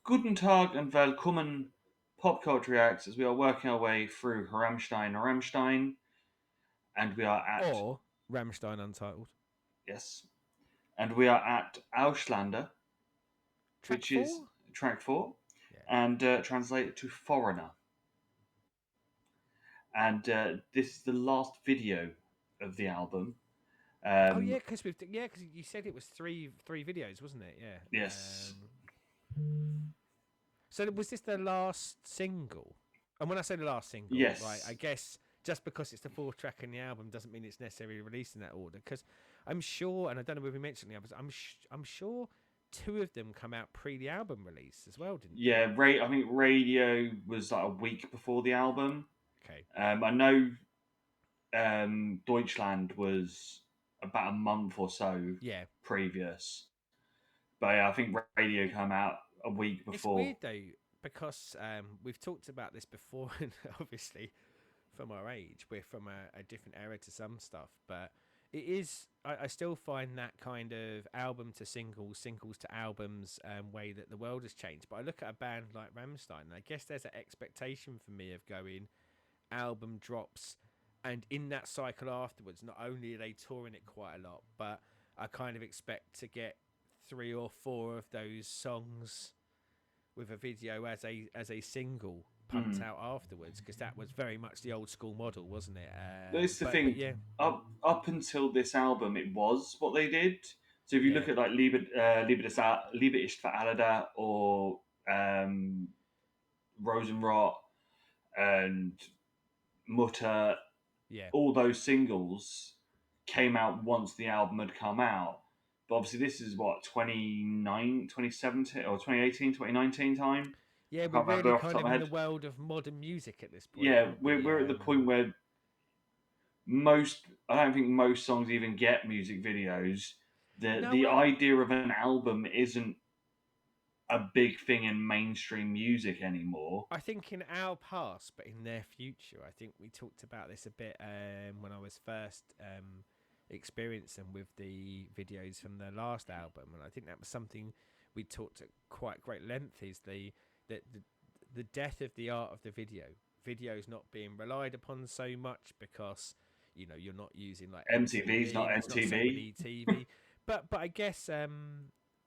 Guten Tag and willkommen, PopCulture Reacts, as we are working our way through Rammstein, and we are at, Or Rammstein Untitled. yes, and we are at Ausländer, Track which is 4? track 4, Yeah. and translated to foreigner. And this is the last video of the album. Oh Um, yeah, because you said it was three videos, wasn't it? Yeah. yes, So was this the last single? And when I say the last single, like I yes, guess just because it's the fourth track in the album doesn't mean it's necessarily released in that order. Because I'm sure, and I don't know if we mentioned the others. I'm sure two of them come out pre the album release as well, didn't they? yeah. I think Radio was like a week before the album. Okay. I know Deutschland was about a month or so Yeah. previous, but yeah, I think Radio came out a week It's before. weird though because we've talked about this before, and obviously from our age, we're from a different era to some stuff, but it is. I still find that kind of album to singles, singles to albums way that the world has changed. But I look at a band like Rammstein, and I guess there's an expectation for me of going album drops, and in that cycle afterwards, not only are they touring it quite a lot, but I kind of expect to get three or four of those songs with a video as a single pumped Mm. out afterwards, because that was very much the old school model, wasn't it? That's the But thing. yeah, Up until this album, it was what they did. So if you yeah, look at like Liebe ist für alle da, or um, Rosenrot and Mutter, yeah, all those singles came out once the album had come out. But obviously, this is what 2017 or 2018, 2019 time. yeah. I We're can't really remember off the kind top of of my in the head. world of modern music at this point, Yeah, aren't we're, we? we're at the point where most, I don't think most songs even get music videos. The No, the well, idea of an album isn't a big thing in mainstream music anymore. I think in our past, but in their future, I think we talked about this a bit when I was first experiencing with the videos from the last album, and I think that was something we talked at quite great length. Is the the, the death of the art of the video. Videos not being relied upon so much because you're not using like MTV's MTV not and it's not so MTV. many TV. But I guess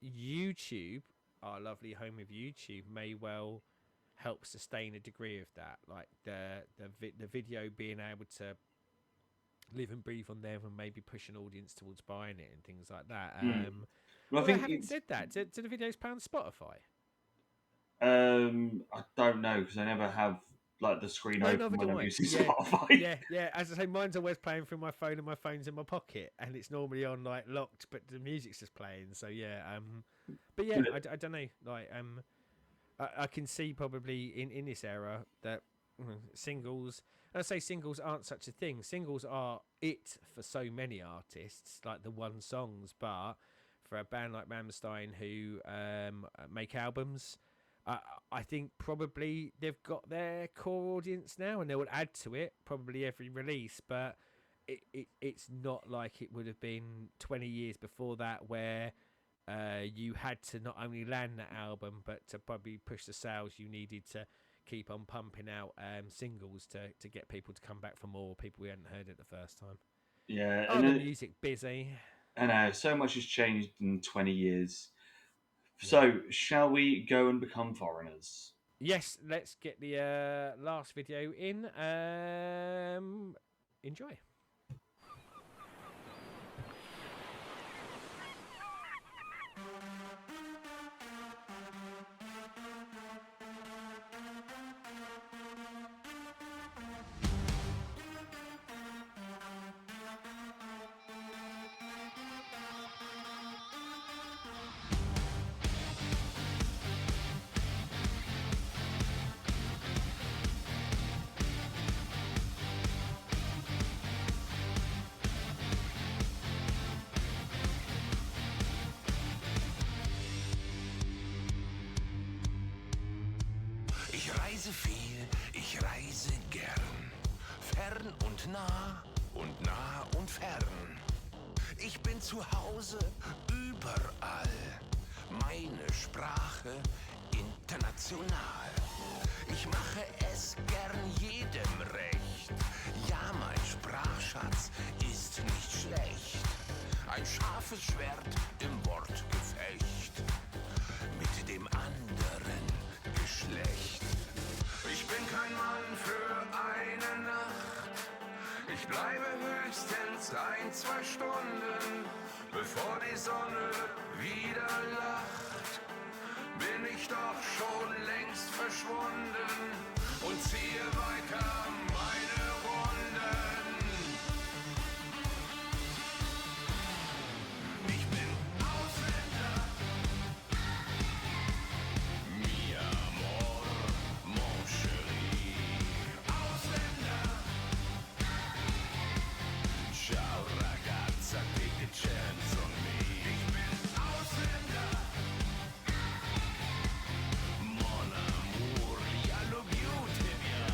YouTube, our lovely home of YouTube, may well help sustain a degree of that, like the video being able to live and breathe on there and maybe push an audience towards buying it and things like that. Mm. Well, I Although think having it's. said that, do the videos play on Spotify? I don't know because I never have like the screen No, open neither when do I'm I. using Yeah, Spotify. yeah. As I say, mine's always playing through my phone, and my phone's in my pocket, and it's normally on like locked, but the music's just playing. So yeah, but yeah, I don't know. Like I can see probably in this era that singles. And I say singles aren't such a thing. Singles are it for so many artists, like the one songs. But for a band like Rammstein who make albums, I think probably they've got their core audience now, and they will add to it probably every release. But it's not like it would have been 20 years before that, where you had to not only land that album, but to probably push the sales, you needed to keep on pumping out singles to get people to come back for more, people we hadn't heard it the first time. Yeah, Oh, the music busy. I know so much has changed in 20 years. Yeah. So, shall we go and become foreigners? Yes, let's get the last video in. Enjoy. Ich reise viel, ich reise gern, fern und nah und fern. Ich bin zu Hause überall, meine Sprache international. Ich mache es gern jedem recht. Ja, mein Sprachschatz ist nicht schlecht. Ein scharfes Schwert im Wortgefecht mit dem anderen Geschlecht. Ich bin kein Mann für eine Nacht. Ich bleibe höchstens 1-2 Stunden, bevor die Sonne wieder lacht. Bin ich doch schon längst verschwunden und ziehe weiter meine Runden. Ich bin Ausländer. Mi amor, mon chéri. Ausländer. Ciao ragazza, take a chance on me. Ich bin Ausländer. Mon amour, I love you, Tibia.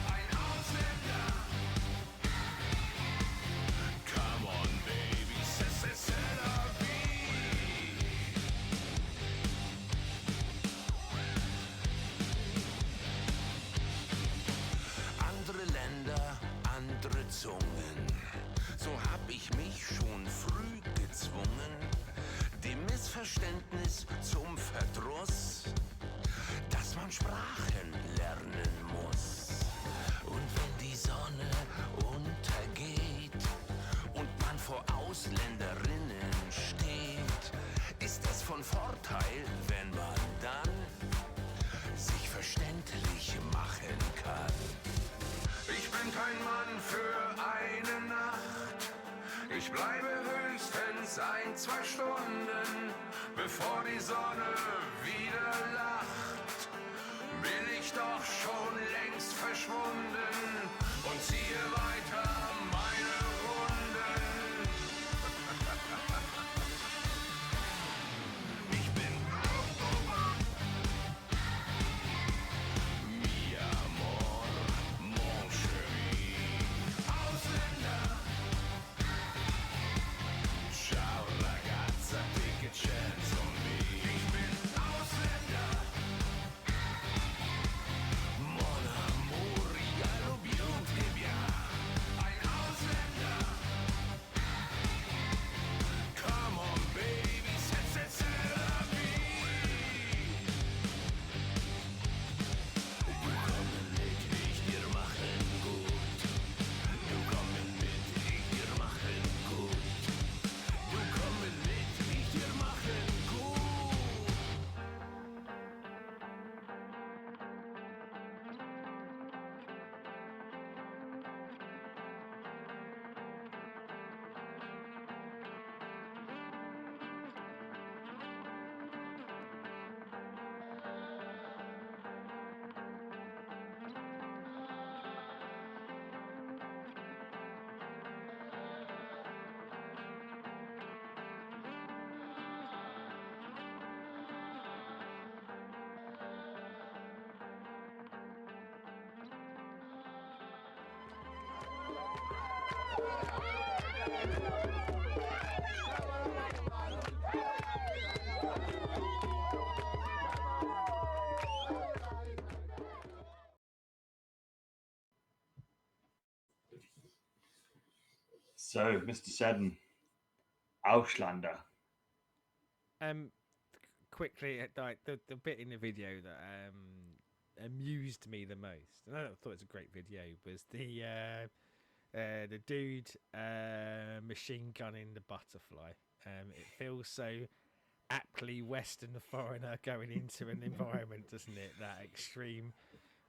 Ein Ausländer. Come on, baby, c'est la vie. Andere Länder, andere Zungen. So hab ich mich schon früh gezwungen, dem Missverständnis zum Verdruss, dass man Sprachen lernen muss. Und wenn die Sonne untergeht und man vor Ausländerinnen steht, ist es von Vorteil, wenn man dann sich verständlich machen kann. Ich bin kein Mann für eine Nacht. Ich bleibe höchstens 1-2 Stunden, bevor die Sonne wieder lacht. Bin ich doch schon längst verschwunden und ziehe weiter meine Runden. Ich bin Mi amor, mon chéri. Ausländer. Ciao ragazza, take a chance on me. Ich bin Ausländer. Mon amour, I love you, Tibia. Ein Ausländer. Come on, baby, c'est la vie. Du kommen mit, ich dir machen gut. Du kommen mit, ich dir machen gut. Du kommen mit, ich dir machen gut. So, Mr. Seddon, Ausländer. Quickly, like the bit in the video that amused me the most, and I thought it was a great video, was the dude machine gunning the butterfly. It feels so aptly Western foreigner going into an environment, doesn't it? That extreme.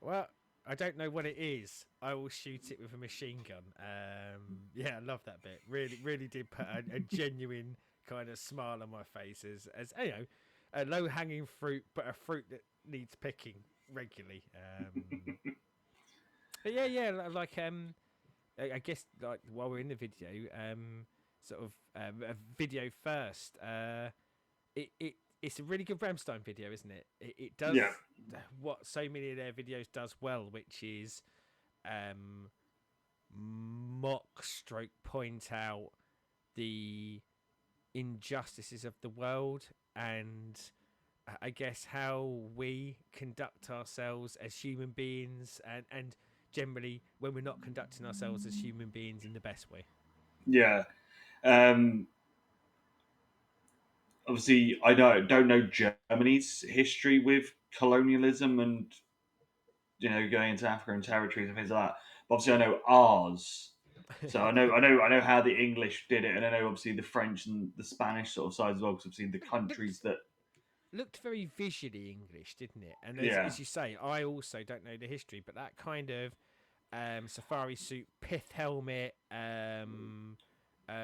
Well, I don't know what it is. I will shoot it with a machine gun. Yeah, I love that bit. Really did put a genuine kind of smile on my face as you know, a low hanging fruit, but a fruit that needs picking regularly. But yeah, like I guess like while we're in the video, sort of a video first. It's a really good Rammstein video, isn't it? It does what so many of their videos does well, which is mock stroke point out the injustices of the world and I guess how we conduct ourselves as human beings, and generally when we're not conducting ourselves as human beings in the best way. Yeah. Um, Obviously, I don't know Germany's history with colonialism and going into Africa and territories and things like that. But obviously, I know ours. So I know how the English did it, and I know obviously the French and the Spanish sort of side as well. Because I've seen the countries looked that, looked very visually English, didn't it? And yeah, as you say, I also don't know the history, but that kind of safari suit, pith helmet,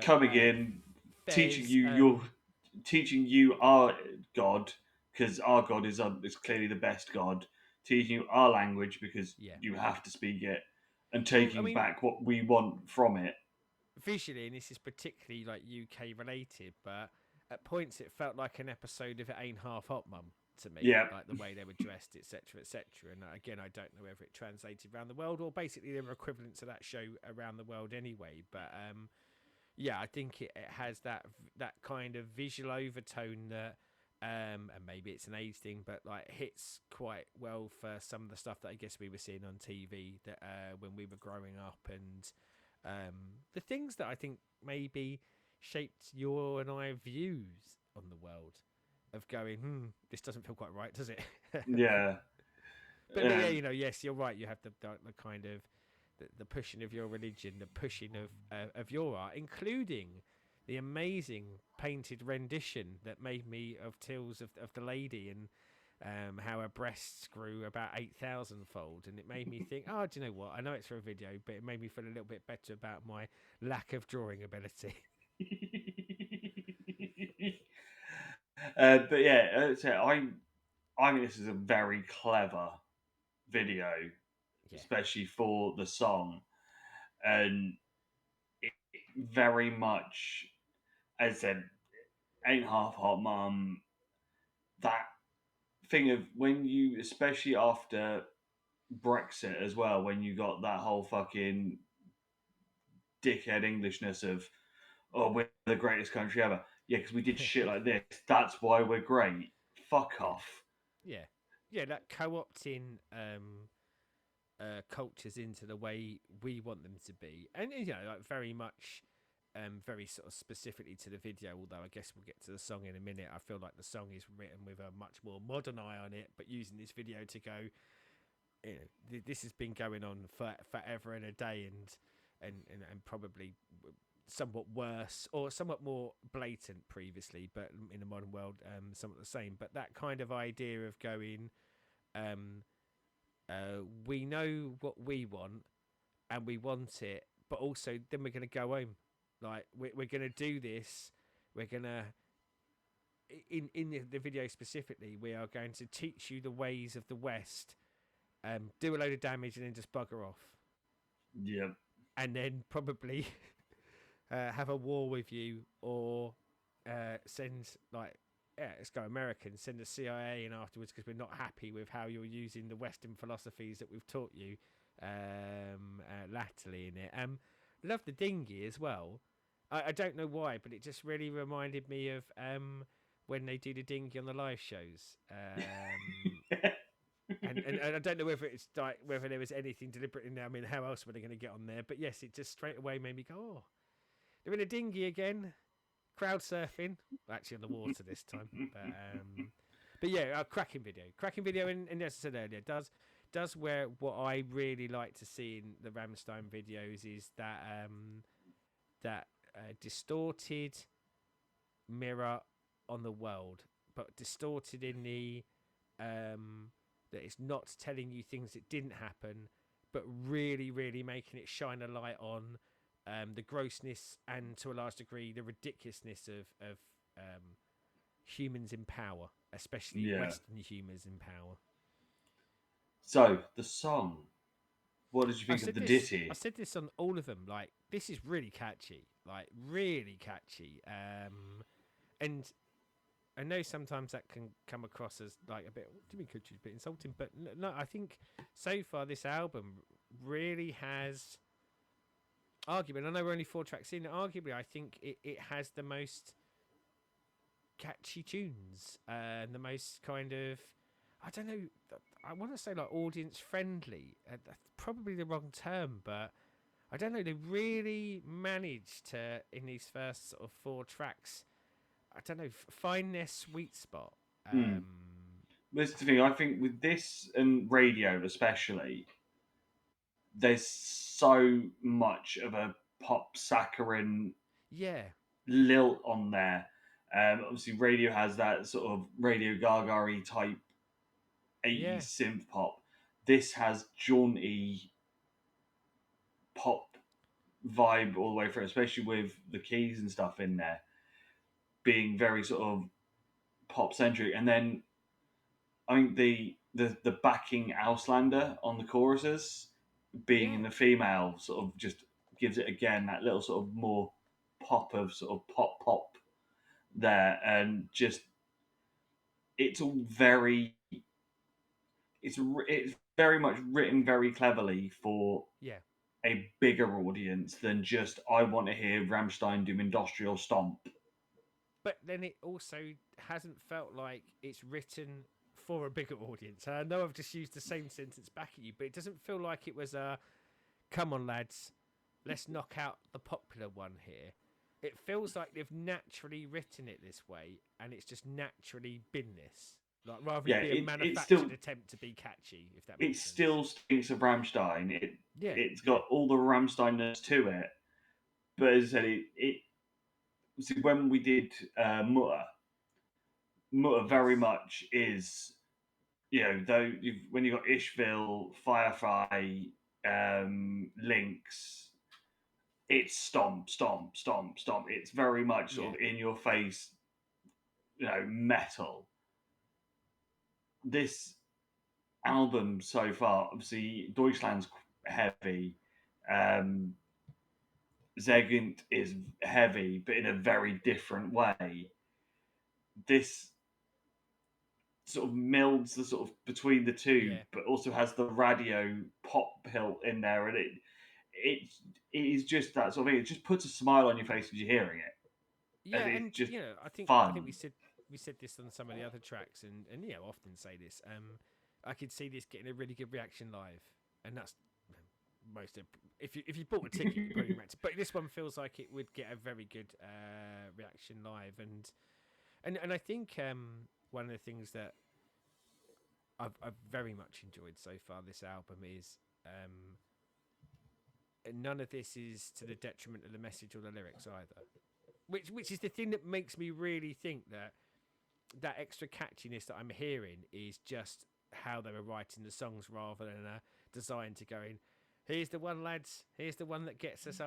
coming in, teaching fez. you your, teaching you our God, because our God is clearly the best God. Teaching you our language because Yeah. you have to speak it, and Well, I taking mean, back what we want from it. visually, and this is particularly like UK related, but at points it felt like an episode of It Ain't Half Hot Mum to me, Yeah, like the way they were dressed, etc., etc. And again, I don't know whether it translated around the world or basically they were equivalent to that show around the world anyway. But yeah, I think it has that kind of visual overtone that. And maybe it's an age thing, but like hits quite well for some of the stuff that I guess we were seeing on TV that when we were growing up, and the things that I think maybe shaped your and I views on the world of going, this doesn't feel quite right, does it? yeah. But yeah, Um, yes, you're right. You have the kind of the pushing of your religion, the pushing of your art, including the amazing painted rendition that made me of Tales of the Lady, and how her breasts grew about 8,000 fold. And it made me think, oh, do you know what? I know it's for a video, but it made me feel a little bit better about my lack of drawing ability. but yeah, so I think this is a very clever video, Yeah. especially for the song, and it very much, as I said, ain't half hot, mum. That thing of when you, especially after Brexit as well, when you got that whole fucking dickhead Englishness of, oh, we're the greatest country ever. Yeah, because we did shit like this. That's why we're great. Fuck Yeah. off. Yeah. Yeah, that co-opting cultures into the way we want them to be, and like very much, very sort of specifically to the video. Although I guess we'll get to the song in a minute. I feel like the song is written with a much more modern eye on it, but using this video to go, this has been going on for forever and a day, and probably somewhat worse or somewhat more blatant previously, but in the modern world, somewhat the same. But that kind of idea of going, um, we know what we want and we want it, but also then we're going to go home. Like we're going to do this. We're going to in the video specifically, we are going to teach you the ways of the West, do a load of damage, and then just bugger off, Yeah. and then probably have a war with you, or send like. Yeah, let's go American. Send the CIA in afterwards because we're not happy with how you're using the Western philosophies that we've taught you latterly in it. Love the dinghy as well. I don't know why, but it just really reminded me of when they do the dinghy on the live shows. And I don't know whether it's like whether there was anything deliberate in there. I mean, how else were they going to get on there? But yes, it just straight away made me go, oh, they're in a dinghy again, crowd surfing. Well, actually on the water this time, but yeah, cracking video, and as I said earlier, does where what I really like to see in the Rammstein videos is that that distorted mirror on the world, but distorted in the that it's not telling you things that didn't happen, but really, really making it shine a light on the grossness and to a large degree the ridiculousness of humans in power, especially Yeah. Western humans in power. So the song. What did you think of the I ditty? said this on all of them. Like this is really catchy, like really catchy. And I know sometimes that can come across as like a bit. What do you mean catchy? A bit insulting, but no. I think so far this album really has. Arguably, I know we're only 4 tracks in. Arguably, I think it has the most catchy tunes and the most kind of, I don't know, I want to say like audience friendly. That's probably the wrong term, but I don't know. They really managed to, in these first sort of four tracks, I don't know, find their sweet spot. Mm. This is the thing. I think with this and radio especially, there's so much of a pop saccharine Yeah, lilt on there. Obviously, radio has that sort of Radio Gaga type yeah, 80s synth pop. This has jaunty pop vibe all the way through, especially with the keys and stuff in there being very sort of pop centric. And then I think the backing Auslander on the choruses being yeah, in the female sort of just gives it again that little sort of more pop of sort of pop there, and just it's all very it's very much written very cleverly for yeah. a bigger audience than just I want to hear Rammstein do industrial stomp. But then it also hasn't felt like it's written for a bigger audience. And I know I've just used the same sentence back at you, but it doesn't feel like it was a come on, lads, let's knock out the popular one here. It feels like they've naturally written it this way, and it's just naturally been this. Like rather than Yeah, it be a it still manufactured attempt to be catchy, if that it makes sense. still stinks of Rammstein. Yeah, It's yeah, got all the Rammsteinness to it, but as I said, see, when we did Mutter very yes, much is though when you got Ishville, Firefly, Lynx, it's stomp, stomp, stomp, stomp. It's very much yeah, sort of in your face, metal. This album so far, obviously, Deutschland's heavy. Um, Zegent is heavy, but in a very different way. This sort of melds the sort of between the two, yeah, but also has the radio pop hilt in there, and it it is just that sort of thing. It just puts a smile on your face as you're hearing it, and yeah. it's And just I think fun. we said this on some of the other tracks, and often say this. I could see this getting a really good reaction live, and that's most of, if you bought a ticket, you probably meant to. But this one feels like it would get a very good reaction live, and I think one of the things that I've very much enjoyed so far this album is none of this is to the detriment of the message or the lyrics either. Which is the thing that makes me really think that that extra catchiness that I'm hearing is just how they were writing the songs rather than a design to going, here's the one, lads, here's the one that gets us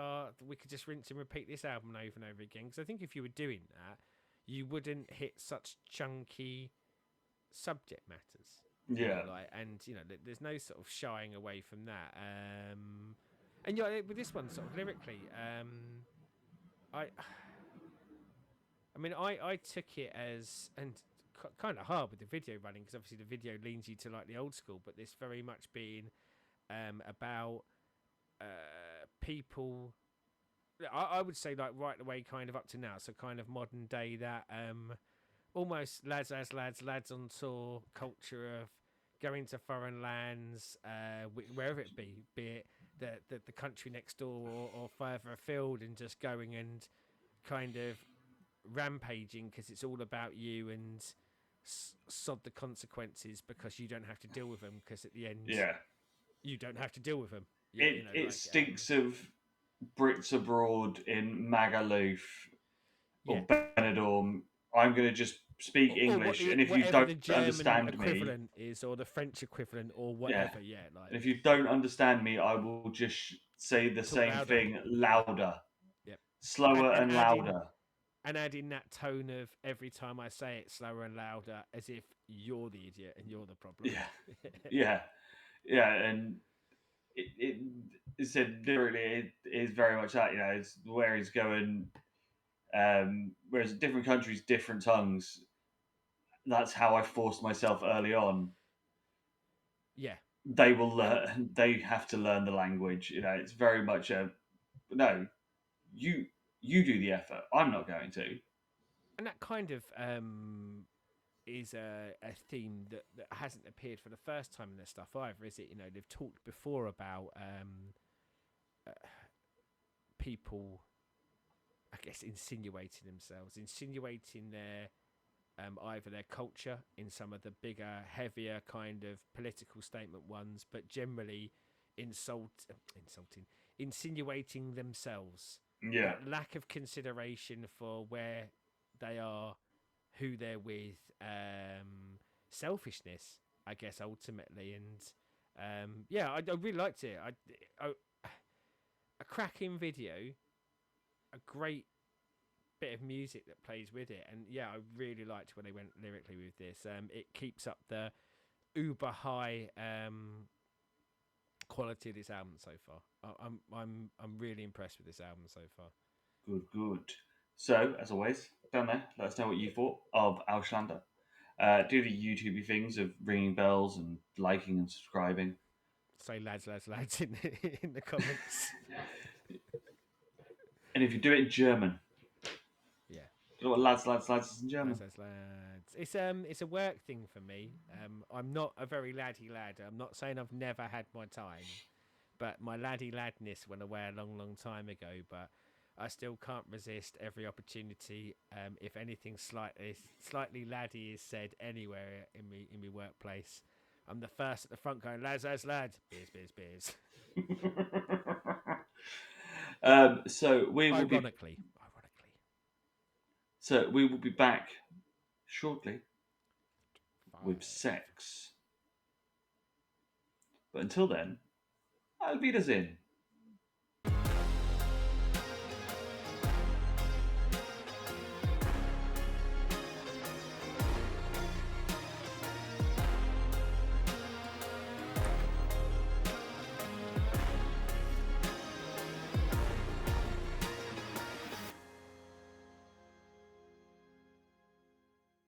we could just rinse and repeat this album over and over again. Because I think if you were doing that, you wouldn't hit such chunky subject matters. Yeah, And there's no sort of shying away from that. And with this one, sort of lyrically, I I mean, I took it as, and kind of hard with the video running because obviously the video leans you to like the old school, but this very much being about people. I would say like right the way kind of up to now, so kind of modern day that almost lads as lads on tour culture of going to foreign lands, wherever it be it the country next door or further afield, and just going and kind of rampaging because it's all about you and sod the consequences because you don't have to deal with them because at the end yeah. you don't have to deal with them. It stinks of Brits abroad in Magaluf Yeah, or Benidorm. I'm going to just speak or what English, and if you whatever don't the German understand me, equivalent is or the French equivalent or yeah, whatever. Yeah, like and if you don't understand me, I will just say the talk same louder. thing louder, Yep, slower and and louder. add in that tone of every time I say it slower and louder, as if you're the idiot and you're the problem. Yeah, yeah, yeah, and it said literally it is very much that it's where he's going. Whereas different countries, different tongues. That's how I forced myself early on. Yeah, They will and learn. They have to learn the language. It's very much a no. You you do the effort. I'm not going to. and that kind of is a theme that hasn't appeared for the first time in their stuff either, is it? You know, they've talked before about people, I guess, insinuating themselves, insinuating their either their culture in some of the bigger, heavier kind of political statement ones, but generally insulting, insinuating themselves. Yeah. That lack of consideration for where they are, who they're with, selfishness, I guess, ultimately. And yeah, I really liked it. A cracking video, a great bit of music that plays with it, and yeah, I really liked where they went lyrically with this. It keeps up the uber high quality of this album so far. I'm really impressed with this album so far. Good, good. So, as always, down there, let us know what you thought of Ausländer. Do the YouTubey things of ringing bells and liking and subscribing. Say lads in the comments. And if you do it in German, Yeah. you know what lads is in German? Lads. It's a work thing for me. I'm not a very laddie lad. I'm not saying I've never had my time, but my laddie ladness went away a long time ago. But I still can't resist every opportunity. If anything slightly laddie is said anywhere in me workplace, I'm the first at the front going lads, beers. So we will be. Ironically. So we will be back shortly with 5. sex. But until then, I'll beat us in.